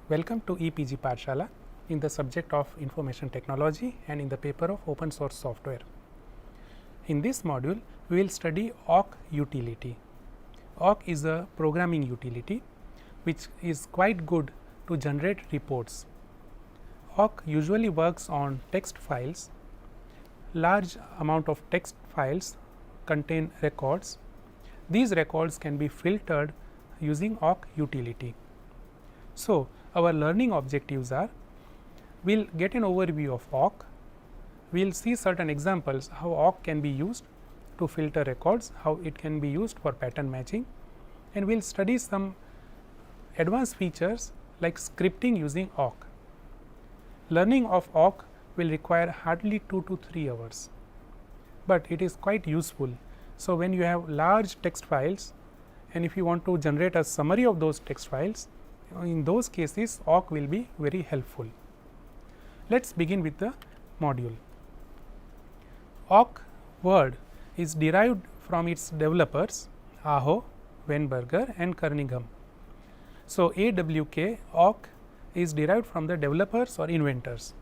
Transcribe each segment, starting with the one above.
Welcome to EPG Pathshala in the subject of Information Technology and in the paper of Open Source Software. In this module, we will study awk utility. Awk is a programming utility which is quite good to generate reports. Awk usually works on text files. Large amount of text files contain records. These records can be filtered using awk utility. So, our learning objectives are, we will get an overview of awk, we will see certain examples how awk can be used to filter records, how it can be used for pattern matching, and we will study some advanced features like scripting using awk. Learning of awk will require hardly 2 to 3 hours, but it is quite useful. So, when you have large text files and if you want to generate a summary of those text files, in those cases awk will be very helpful. Let us begin with the module. Awk word is derived from its developers Aho, Weinberger and Kernighan. So, AWK awk is derived from the developers or inventors.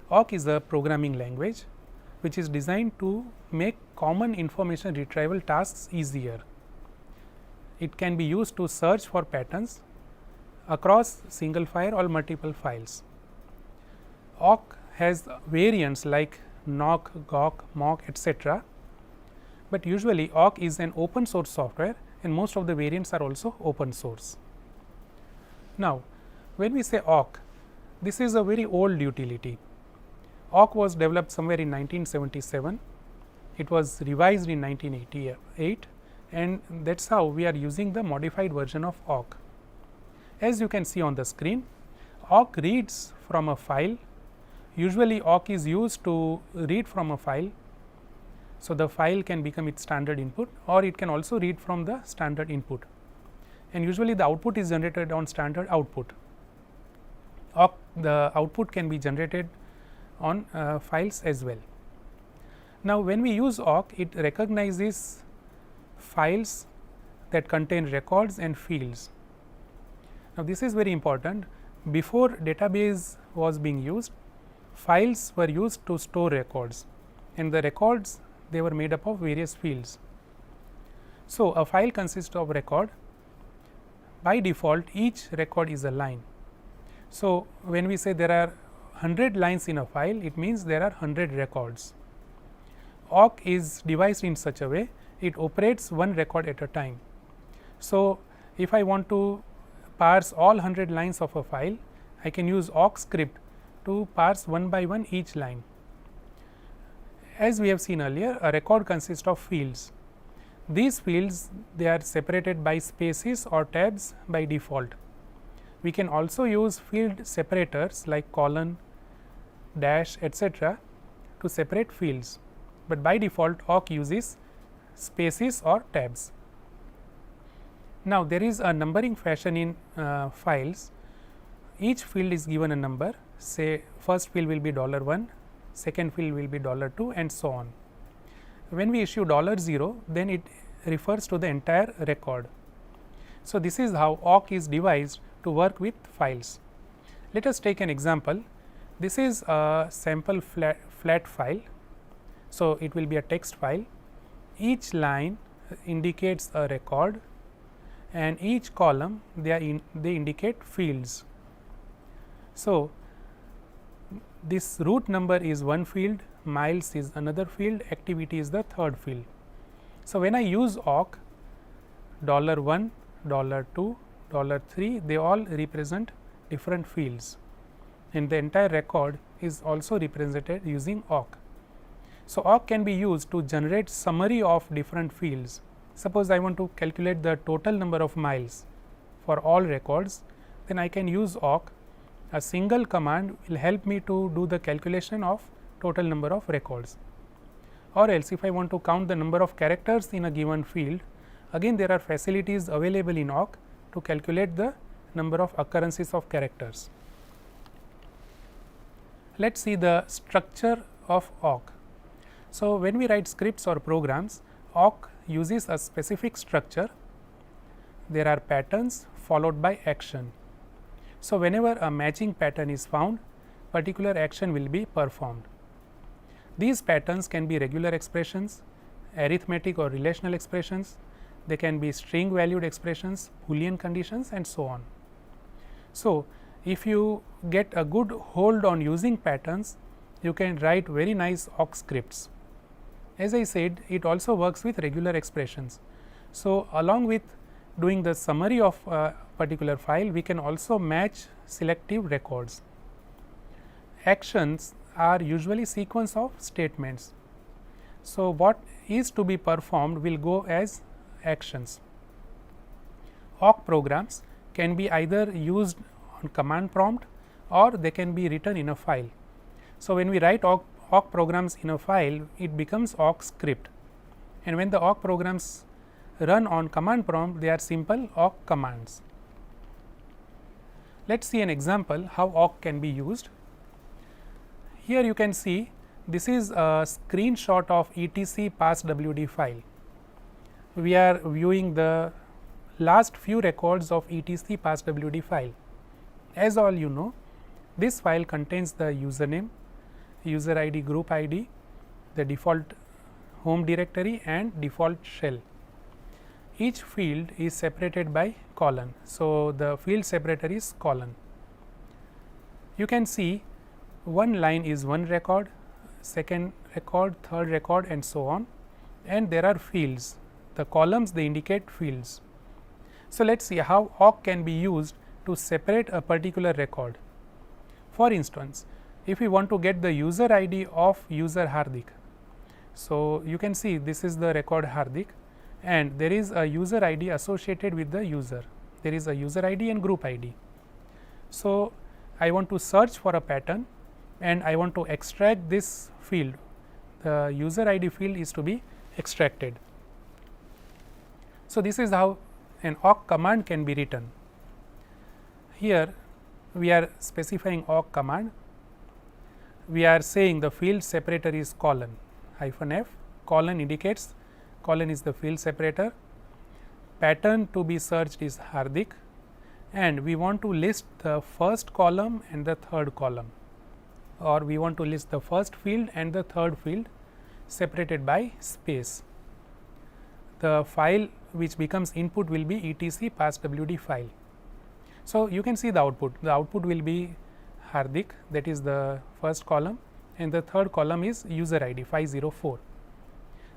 Awk is a programming language which is designed to make common information retrieval tasks easier. It can be used to search for patterns across single file or multiple files. Awk has variants like Nock, Gawk, Mock, etc., but usually awk is an open source software and most of the variants are also open source. Now, when we say awk, this is a very old utility. Awk was developed somewhere in 1977, it was revised in 1988 and that is how we are using the modified version of awk. As you can see on the screen, awk reads from a file. Usually awk is used to read from a file. So, the file can become its standard input or it can also read from the standard input, and usually the output is generated on standard output. Awk, the output can be generated on files as well. Now, when we use awk, it recognizes files that contain records and fields. Now, this is very important. Before database was being used, files were used to store records and the records, they were made up of various fields. So, a file consists of record. By default, each record is a line. So, when we say there are 100 lines in a file, it means there are 100 records. Awk is devised in such a way, it operates one record at a time. So, if I want to parse all 100 lines of a file, I can use awk script to parse one by one each line. As we have seen earlier, a record consists of fields. These fields, they are separated by spaces or tabs by default. We can also use field separators like colon, dash, etc., to separate fields, but by default awk uses spaces or tabs. Now, there is a numbering fashion in files. Each field is given a number, say first field will be $1, second field will be $2 and so on. When we issue $0, then it refers to the entire record. So, this is how awk is devised to work with files. Let us take an example. This is a sample flat file. So, it will be a text file. Each line indicates a record and each column they indicate fields. So, this root number is one field, miles is another field, activity is the third field. So, when I use awk, $1, $2, $3, they all represent different fields and the entire record is also represented using awk. So, awk can be used to generate summary of different fields. Suppose I want to calculate the total number of miles for all records, then I can use awk. A single command will help me to do the calculation of total number of records. Or else if I want to count the number of characters in a given field, again there are facilities available in awk to calculate the number of occurrences of characters. Let us see the structure of awk. So, when we write scripts or programs, awk uses a specific structure. There are patterns followed by action. So, whenever a matching pattern is found, particular action will be performed. These patterns can be regular expressions, arithmetic or relational expressions, they can be string valued expressions, Boolean conditions, and so on. So, if you get a good hold on using patterns, you can write very nice awk scripts. As I said, it also works with regular expressions. So, along with doing the summary of a particular file, we can also match selective records. Actions are usually sequence of statements. So, what is to be performed will go as actions. Awk programs can be either used on command prompt or they can be written in a file. So, when we write awk programs in a file, it becomes awk script, and when the awk programs run on command prompt, they are simple awk commands. Let us see an example how awk can be used. Here you can see this is a screenshot of etc passwd file. We are viewing the last few records of etc passwd file. As all you know, this file contains the username, user ID, group ID, the default home directory and default shell. Each field is separated by colon. So, the field separator is colon. You can see one line is one record, second record, third record, and so on, and there are fields. The columns, they indicate fields. So, let us see how awk can be used to separate a particular record. For instance, if we want to get the user ID of user Hardik, so you can see this is the record Hardik, and there is a user ID associated with the user. There is a user ID and group ID. So, I want to search for a pattern and I want to extract this field. The user ID field is to be extracted. So, this is how an awk command can be written. Here we are specifying awk command. We are saying the field separator is colon -f, colon indicates colon is the field separator, pattern to be searched is Hardik, and we want to list the first column and the third column, or we want to list the first field and the third field separated by space. The file which becomes input will be etc passwd file. So, you can see the output will be Hardik, that is the first column, and the third column is user ID 504.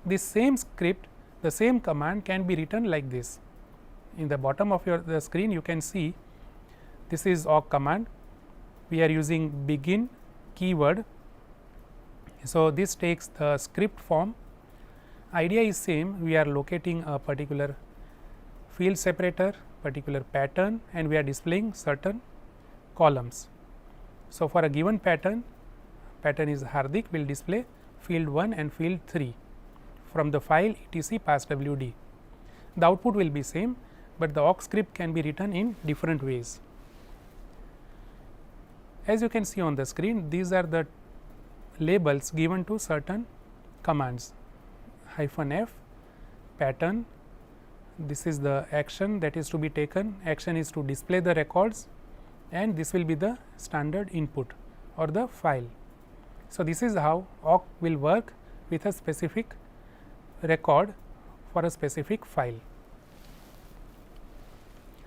This same script, the same command can be written like this. In the bottom of the screen you can see this is awk command. We are using begin keyword. So, this takes the script form. Idea is same, we are locating a particular field separator, particular pattern, and we are displaying certain columns. So, for a given pattern is Hardik, will display field 1 and field 3 from the file etc passwd. The output will be same, but the awk script can be written in different ways. As you can see on the screen, these are the labels given to certain commands: -f, pattern, this is the action that is to be taken, action is to display the records, and this will be the standard input or the file. So, this is how awk will work with a specific record for a specific file.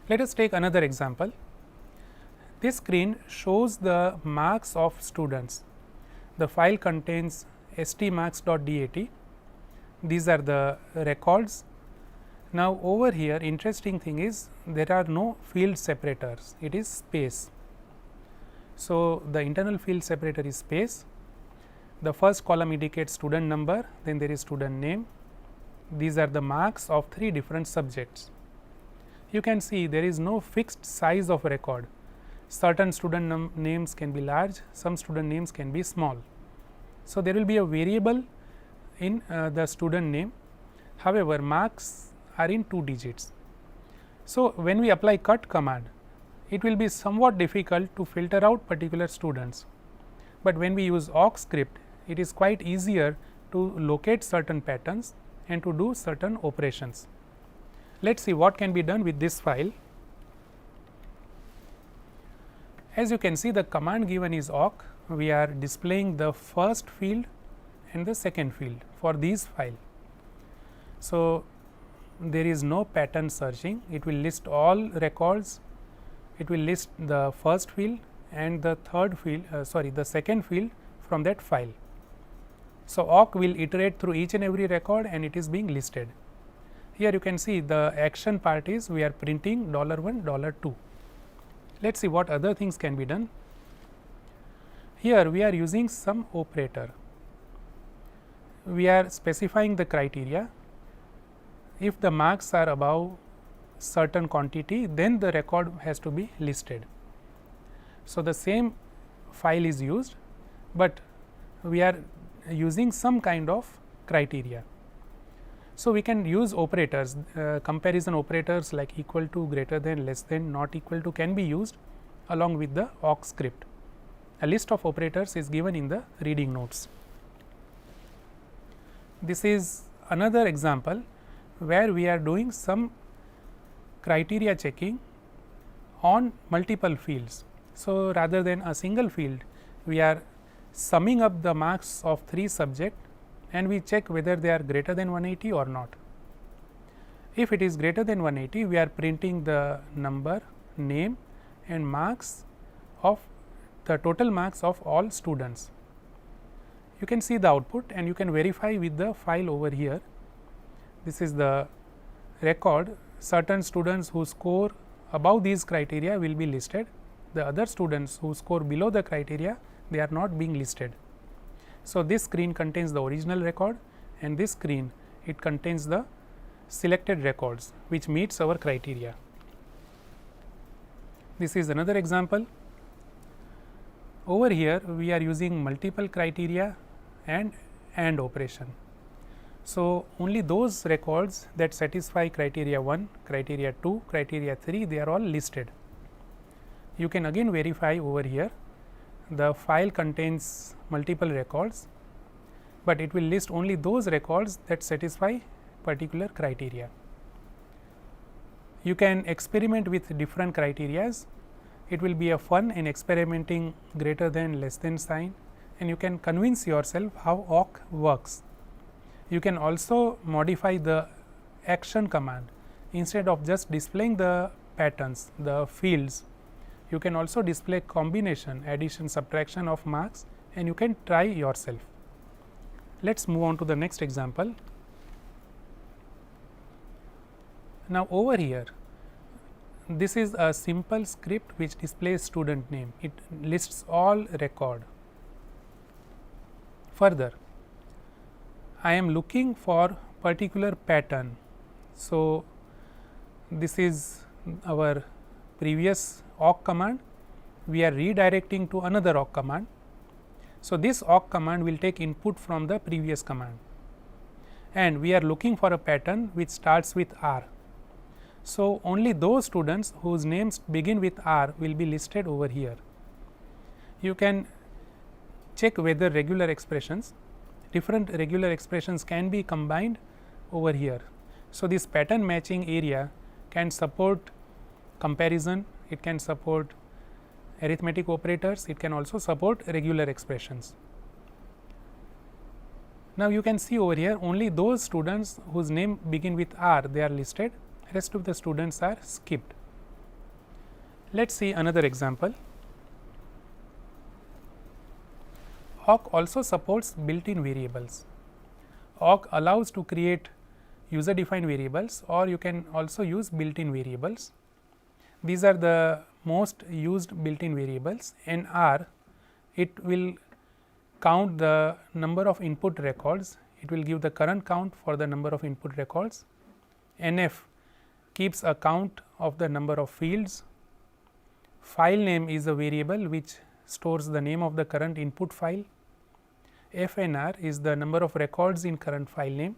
Let us take another example. This screen shows the marks of students. The file contains stmarks.dat. These are the records. Now, over here interesting thing is there are no field separators, it is space. So, the internal field separator is space. The first column indicates student number, then there is student name. These are the marks of 3 different subjects. You can see there is no fixed size of record. Certain student names can be large, some student names can be small. So, there will be a variable in the student name. However, marks are in 2 digits. So, when we apply cut command, it will be somewhat difficult to filter out particular students, but when we use awk script, it is quite easier to locate certain patterns and to do certain operations. Let us see what can be done with this file. As you can see, the command given is awk. We are displaying the first field and the second field for these file. So, there is no pattern searching, it will list all records, it will list the first field and the third field the second field from that file. So, awk will iterate through each and every record and it is being listed. Here you can see the action part is we are printing $1, $2. Let us see what other things can be done. Here we are using some operator. We are specifying the criteria. If the marks are above certain quantity, then the record has to be listed. So, the same file is used, but we are using some kind of criteria. So, we can use operators, comparison operators like equal to, greater than, less than, not equal to can be used along with the awk script. A list of operators is given in the reading notes. This is another example where we are doing some criteria checking on multiple fields. So, rather than a single field, we are summing up the marks of 3 subjects and we check whether they are greater than 180 or not. If it is greater than 180, we are printing the number, name and marks of the total marks of all students. You can see the output and you can verify with the file over here. This is the record. Certain students who score above these criteria will be listed. The other students who score below the criteria, they are not being listed. So, this screen contains the original record and this screen it contains the selected records which meets our criteria. This is another example. Over here we are using multiple criteria and AND operation. So, only those records that satisfy criteria 1, criteria 2, criteria 3, they are all listed. You can again verify over here. The file contains multiple records, but it will list only those records that satisfy particular criteria. You can experiment with different criterias. It will be a fun in experimenting greater than, less than sign, and you can convince yourself how awk works. You can also modify the action command. Instead of just displaying the patterns, the fields, you can also display combination, addition, subtraction of marks, and you can try yourself. Let us move on to the next example. Now, over here, this is a simple script which displays student name. It lists all record. Further, I am looking for particular pattern. So, this is our previous awk command. We are redirecting to another awk command. So, this awk command will take input from the previous command and we are looking for a pattern which starts with R. So, only those students whose names begin with R will be listed over here. You can check whether different regular expressions can be combined over here. So, this pattern matching area can support comparison, it can support arithmetic operators, it can also support regular expressions. Now, you can see over here only those students whose name begin with R, they are listed, rest of the students are skipped. Let us see another example. Awk also supports built-in variables. Awk allows to create user defined variables or you can also use built-in variables. These are the most used built-in variables. In R, it will count the number of input records, it will give the current count for the number of input records. NF keeps a count of the number of fields. File name is a variable which stores the name of the current input file. FNR is the number of records in current file name.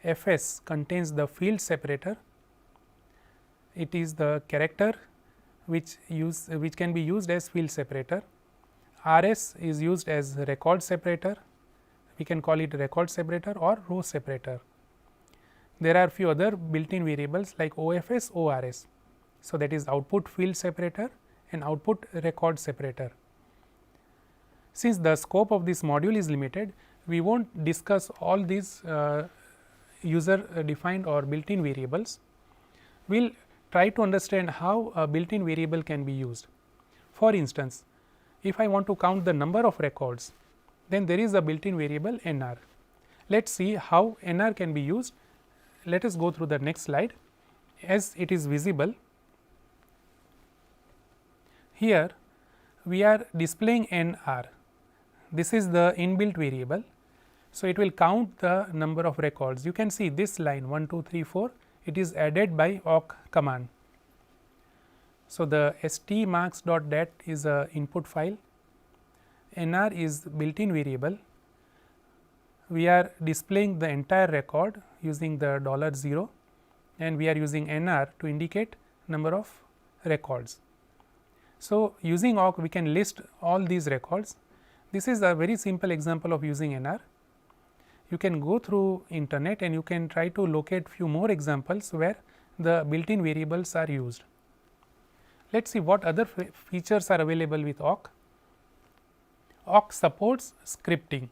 FS contains the field separator. It is the character which can be used as field separator. RS is used as record separator. We can call it record separator or row separator. There are few other built-in variables like OFS, ORS. So, that is output field separator an output record separator. Since the scope of this module is limited, we will not discuss all these user defined or built in variables. We will try to understand how a built in variable can be used. For instance, if I want to count the number of records, then there is a built in variable NR. Let us see how NR can be used. Let us go through the next slide. As it is visible, here we are displaying NR. This is the inbuilt variable. So, it will count the number of records. You can see this line 1, 2, 3, 4, it is added by awk command. So, the stmarks.dat is a input file, NR is built in variable. We are displaying the entire record using the $0 and we are using NR to indicate number of records. So, using awk we can list all these records. This is a very simple example of using NR. You can go through internet and you can try to locate few more examples where the built in variables are used. Let us see what other features are available with awk. Awk supports scripting.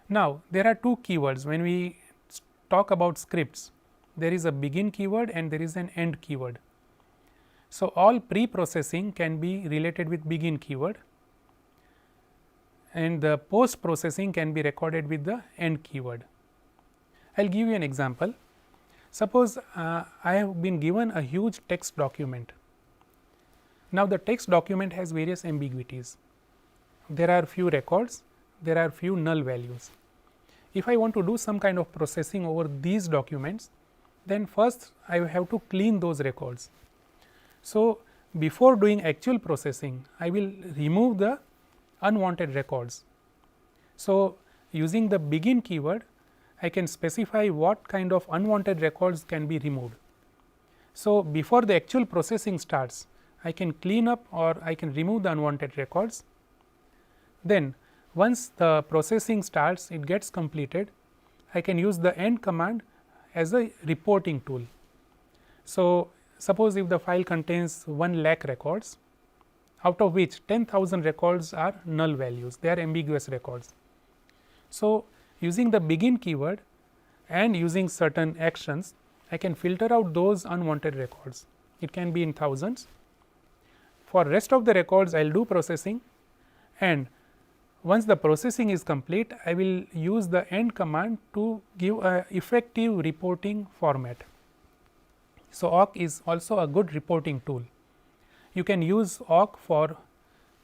Now, there are two keywords when we talk about scripts. There is a begin keyword and there is an end keyword. So, all pre-processing can be related with begin keyword and the post processing can be recorded with the end keyword. I will give you an example. Suppose I have been given a huge text document. Now, the text document has various ambiguities. There are few records, there are few null values. If I want to do some kind of processing over these documents, then first I have to clean those records. So, before doing actual processing, I will remove the unwanted records. So, using the begin keyword, I can specify what kind of unwanted records can be removed. So, before the actual processing starts, I can clean up or I can remove the unwanted records. Then, once the processing starts, it gets completed, I can use the end command as a reporting tool. So, suppose if the file contains 1 lakh records, out of which 10,000 records are null values, they are ambiguous records. So, using the begin keyword and using certain actions, I can filter out those unwanted records. It can be in thousands. For rest of the records, I will do processing, and once the processing is complete, I will use the end command to give a effective reporting format. So, awk is also a good reporting tool. You can use awk for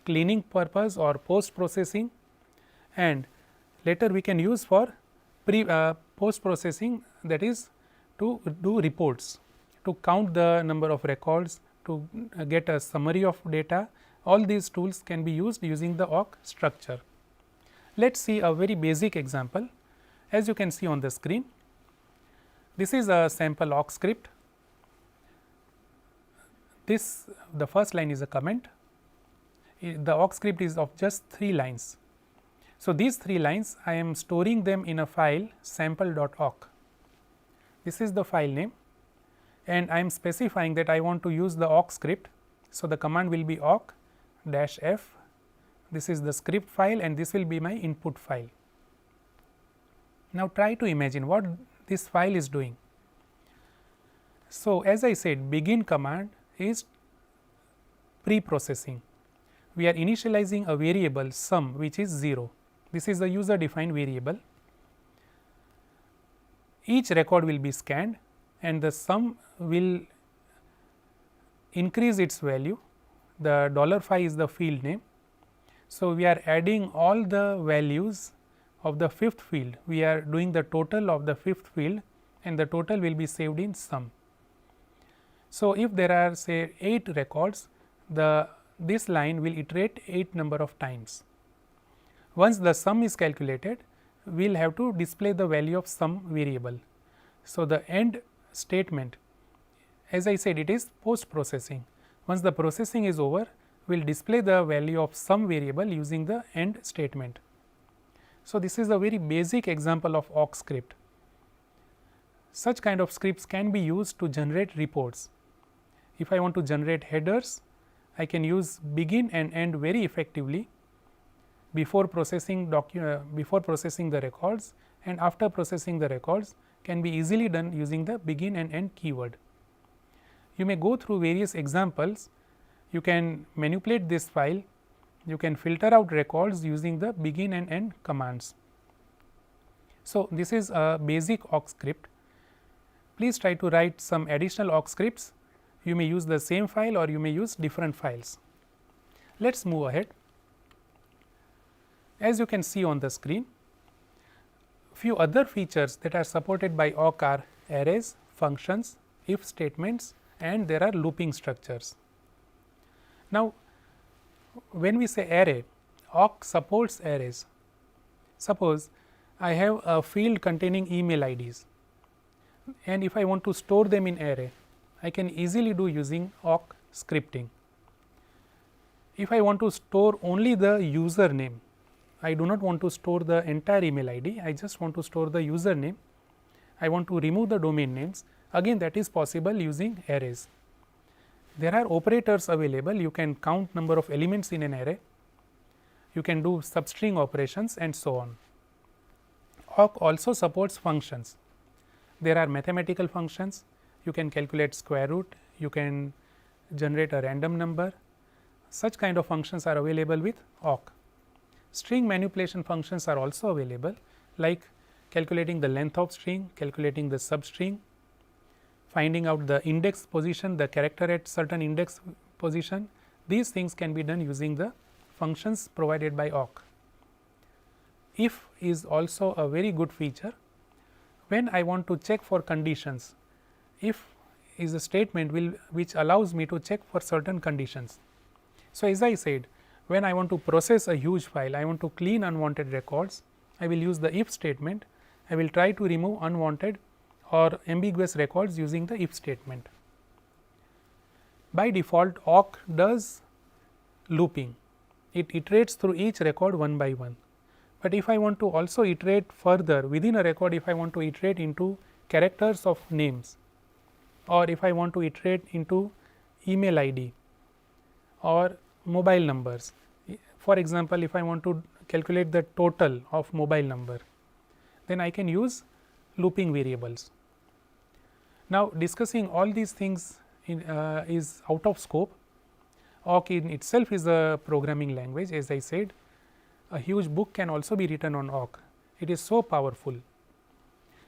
cleaning purpose or post processing, and later we can use for post processing, that is to do reports, to count the number of records, to get a summary of data. All these tools can be used using the awk structure. Let us see a very basic example. As you can see on the screen, this is a sample awk script. The first line is a comment. The awk script is of just 3 lines. So, these 3 lines I am storing them in a file sample.awk. This is the file name, and I am specifying that I want to use the awk script. So, the command will be awk -f. This is the script file and this will be my input file. Now, try to imagine what this file is doing. So, as I said, begin command is pre-processing. We are initializing a variable sum which is 0. This is the user defined variable. Each record will be scanned and the sum will increase its value. The $phi is the field name. So, we are adding all the values of the 5th field. We are doing the total of the 5th field and the total will be saved in sum. So, if there are say 8 records, this line will iterate 8 number of times. Once the sum is calculated, we will have to display the value of sum variable. So, the end statement, as I said, it is post processing. Once the processing is over, we will display the value of sum variable using the end statement. So, this is a very basic example of awk script. Such kind of scripts can be used to generate reports. If I want to generate headers, I can use begin and end very effectively before processing the records, and after processing the records can be easily done using the begin and end keyword. You may go through various examples. You can manipulate this file, you can filter out records using the begin and end commands. So, this is a basic awk script. Please try to write some additional awk scripts. You may use the same file or you may use different files. Let us move ahead. As you can see on the screen, few other features that are supported by awk are arrays, functions, if statements, and there are looping structures. Now, when we say array, awk supports arrays. Suppose I have a field containing email IDs, and if I want to store them in array, I can easily do using awk scripting. If I want to store only the username, I do not want to store the entire email ID, I just want to store the username, I want to remove the domain names, again that is possible using arrays. There are operators available, you can count number of elements in an array, you can do substring operations and so on. Awk also supports functions. There are mathematical functions, you can calculate square root, you can generate a random number, such kind of functions are available with awk. String manipulation functions are also available, like calculating the length of string, calculating the substring, finding out the index position, the character at certain index position. These things can be done using the functions provided by awk. If is also a very good feature. When I want to check for conditions, if is a statement which allows me to check for certain conditions. So, as I said, when I want to process a huge file, I want to clean unwanted records, I will use the if statement, I will try to remove unwanted or ambiguous records using the if statement. By default, awk does looping, it iterates through each record one by one. But if I want to also iterate further within a record, if I want to iterate into characters of names, or if I want to iterate into email ID or mobile numbers. For example, if I want to calculate the total of mobile number, then I can use looping variables. Now, discussing all these things is out of scope. Awk in itself is a programming language, as I said. A huge book can also be written on awk. It is so powerful.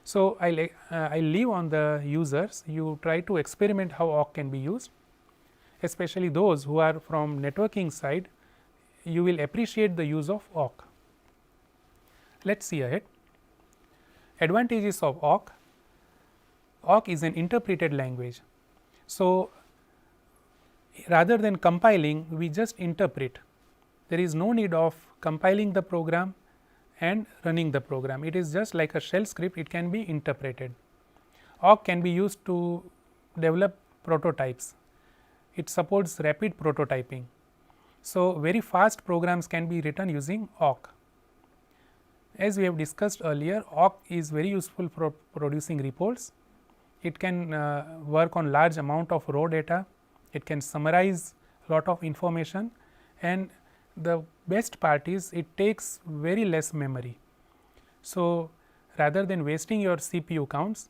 So, I leave on the users, you try to experiment how awk can be used, especially those who are from networking side, you will appreciate the use of awk. Let us see ahead. Advantages of awk. Awk is an interpreted language. So, rather than compiling, we just interpret. There is no need of compiling the program and running the program. It is just like a shell script, it can be interpreted. Awk can be used to develop prototypes. It supports rapid prototyping. So, very fast programs can be written using awk. As we have discussed earlier, awk is very useful for producing reports. It can work on large amount of raw data, it can summarize lot of information, and the best part is it takes very less memory. So, rather than wasting your CPU counts,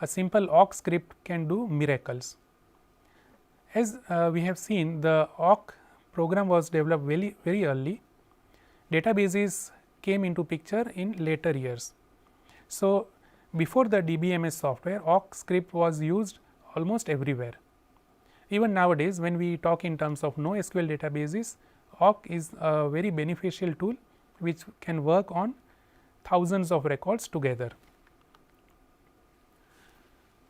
a simple awk script can do miracles. As we have seen, the awk program was developed very early. Databases came into picture in later years. So, before the DBMS software, awk script was used almost everywhere. Even nowadays, when we talk in terms of NoSQL databases, awk is a very beneficial tool which can work on thousands of records together.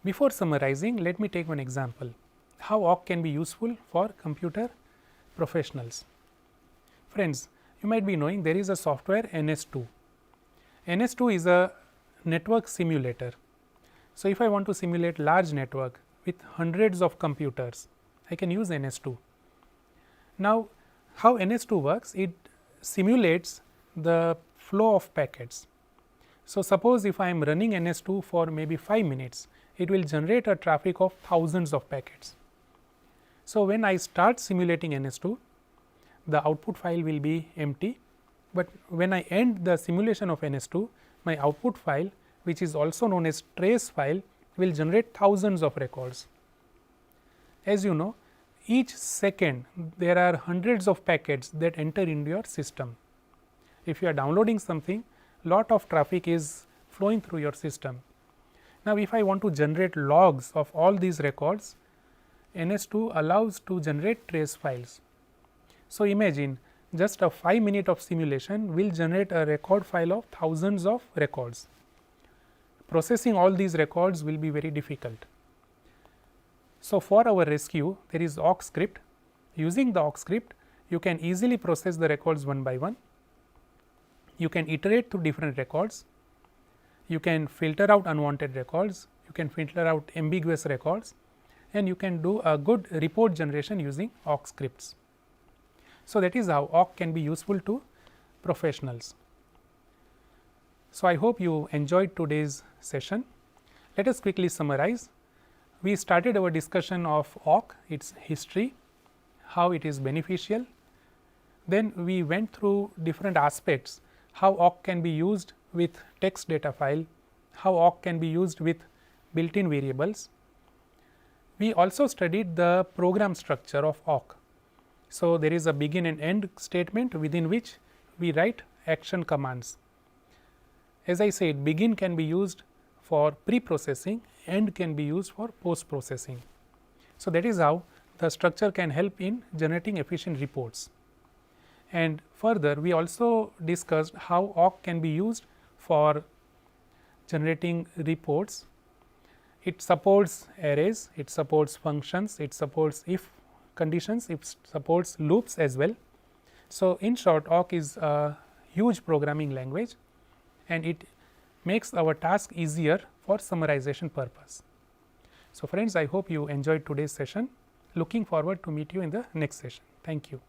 Before summarizing, let me take one example, how awk can be useful for computer professionals. Friends, you might be knowing there is a software NS2. NS2 is a network simulator. So, if I want to simulate large network with hundreds of computers, I can use NS2. Now, how NS2 works? It simulates the flow of packets. So, suppose if I am running NS2 for maybe 5 minutes, it will generate a traffic of thousands of packets. So, when I start simulating NS2, the output file will be empty, but when I end the simulation of NS2, my output file, which is also known as trace file, will generate thousands of records. As you know, each second there are hundreds of packets that enter into your system. If you are downloading something, lot of traffic is flowing through your system. Now, if I want to generate logs of all these records, NS2 allows to generate trace files. So, imagine just a 5 minute of simulation will generate a record file of thousands of records. Processing all these records will be very difficult. So, for our rescue, there is awk script. Using the awk script, you can easily process the records one by one. You can iterate through different records. You can filter out unwanted records. You can filter out ambiguous records, and you can do a good report generation using awk scripts. So, that is how awk can be useful to professionals. So, I hope you enjoyed today's session. Let us quickly summarize. We started our discussion of awk, its history, how it is beneficial. Then we went through different aspects, how awk can be used with text data file, how awk can be used with built-in variables. We also studied the program structure of awk. So, there is a begin and end statement within which we write action commands. As I said, begin can be used for pre-processing, end can be used for post-processing. So, that is how the structure can help in generating efficient reports. And further, we also discussed how awk can be used for generating reports. It supports arrays, it supports functions, it supports if conditions, it supports loops as well. So, in short, awk is a huge programming language, and it makes our task easier for summarization purpose. So, friends, I hope you enjoyed today's session. Looking forward to meet you in the next session. Thank you.